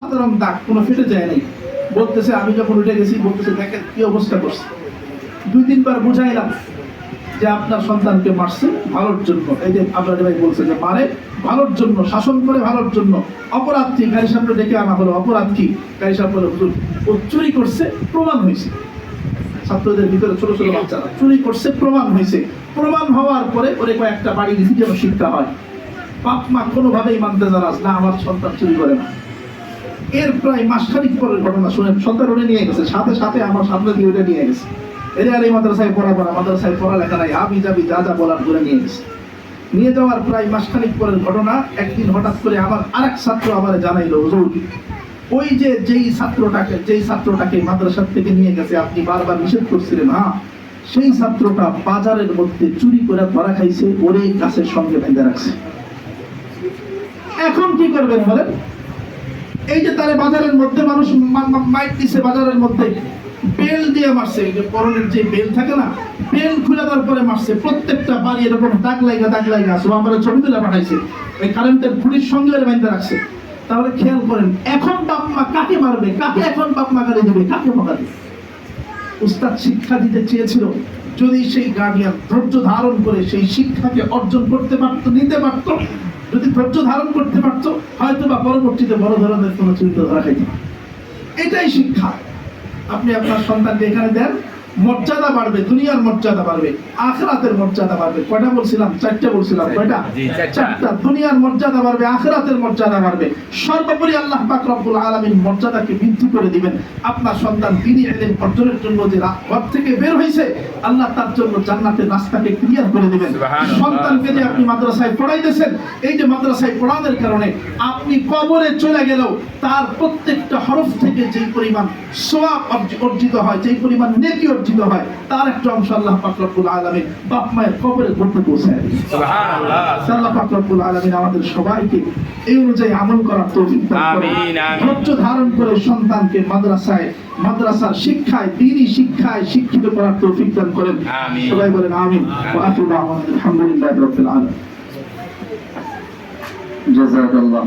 সাধারণ দাগ, কোনো ফেটে যায় নাই। বলতেছে আমি যখন উঠে গেছি, বলতেছে দেখেন কি অবস্থা করছে। 2-3 বার বুঝাইলাম যে আপনার সন্তানকে মারছে ভালোর জন্য। এই যে আপনার ভাই বলছে যে মারে ভালোর জন্য, শাসন করে ভালোর জন্য। অপরাধ কি? গাড়ির সামনে ডেকে আনা হলো, অপরাধ কি? গাড়ির সামনে হুজুর ও চুরি করছে, প্রমাণ হয়েছে। ছাত্রদের ভিতরে ছোট ছোট বাচ্চারা চুরি করছে, প্রমাণ হয়েছে। প্রমাণ হওয়ার পরে ওরে কয়েকটা বাড়ি দিছি যেন শিক্ষা হয়। বাপ মা কোনোভাবেই মানতে নারাজ না, আমার সন্তান চুরি করে না। এর প্রায় মাসখানিক পরের ঘটনা শুনেন, সন্তান উঠে নিয়ে গেছে, সাথে সাথে আমার সামনে দিয়ে উঠে নিয়ে গেছে। এর আর এই মাদ্রাসায় মাদ্রাসায় পড়ালেখা নাই, আবি যাবি যা যা বলার করে নিয়ে গেছে। নিয়ে যাওয়ার প্রায় মাসখানিক পরের ঘটনা, একদিন হঠাৎ করে আমার আরেক ছাত্র আমার জানাইলো, হুজুর ওই যে যেই ছাত্রটাকে মাদ্রাসা থেকে নিয়ে গেছে আপনি বারবার নিষেধ করছিলেন, হ্যাঁ সেই ছাত্রটা বাজারের মধ্যে চুরি করে ধরা খাইছে, ওরে গাছের সঙ্গে বেঁধে রাখছে। এখন কি করবেন বলেন? এই যে তারে বাজারের মধ্যে মানুষ মাইক দিছে, বাজারের মধ্যে বেল দিয়ে মারছে, যে পরনের যে বেল থাকে না, বেল খুলে দেওয়ার পরে মারছে। প্রত্যেকটা বাড়ি এরকম দাগ লাগা আছে। আমরা ছবি তুলে পাঠাইছে, ওই কারেন্টের খুঁটির সঙ্গে বেঁধে রাখছে। তাহলে খেয়াল করেন, এখন বাপ মা কাকে মারবে, কাকে এখন বাপ মা গালি দেবে, কাকে বকা দেবে? উস্তাদ শিক্ষা দিতে চেয়েছিল, যদি সেই গার্ডিয়ান ধৈর্য ধারণ করে সেই শিক্ষাকে অর্জন করতে পারত, নিতে পারত, যদি ধৈর্য ধারণ করতে পারত, হয়তো বা পরবর্তীতে বড় ধরনের কোনো চিন্তা ধরা খাইত। এটাই শিক্ষা। আপনি আপনার সন্তানকে এখানে দেন, মর্যাদা বাড়বে, দুনিয়ার মর্যাদা বাড়বে, আখিরাতের মর্যাদা বাড়বে। কয়টা বলছিলাম? 4টা বলছিলাম। কয়টা? 4টা। দুনিয়ার মর্যাদা বাড়বে, আখিরাতের মর্যাদা বাড়বে। সর্বোপরি আল্লাহ পাক রব্বুল আলামিন মর্যাদাকে বৃদ্ধি করে দিবেন। আপনার সন্তান দ্বীনি ইলম অর্জনের জন্য যে ঘর থেকে বের হয়েছে, আল্লাহ তার জন্য জান্নাতের রাস্তাকে ক্লিয়ার করে দিবেন। সন্তানকে যে আপনি মাদ্রাসায় পড়াইতেছেন, এই যে মাদ্রাসায় পড়ানোর কারণে আপনি কবরে চলে গেলেও তার প্রত্যেকটা হরফ থেকে যেই পরিমাণ সওয়াব অর্জিত হয়, যেই পরিমাণ নেকি অর্জিত হয়, তার একটা অংশ আল্লাহ পাক রব্বুল আলামিন বাপ মায়ের কবরে ঘুরতে পৌঁছায়। সুবহানাল্লাহ। আল্লাহ পাক রব্বুল আলামিন আমাদের সবাইকে এই অনুযায়ী আমল করার তৌফিক দান করুন। আমিন। ধৈর্য ধারণ করে সন্তানকে মাদ্রাসার শিক্ষায়, দ্বীনি শিক্ষায় শিক্ষিত করার তৌফিক দান করেন। আমিন। সবাই বলেন আমিন। ওয়া আখিরু দাওয়ানা আলহামদুলিল্লাহি রাব্বিল আলামিন। জাযাকাল্লাহ।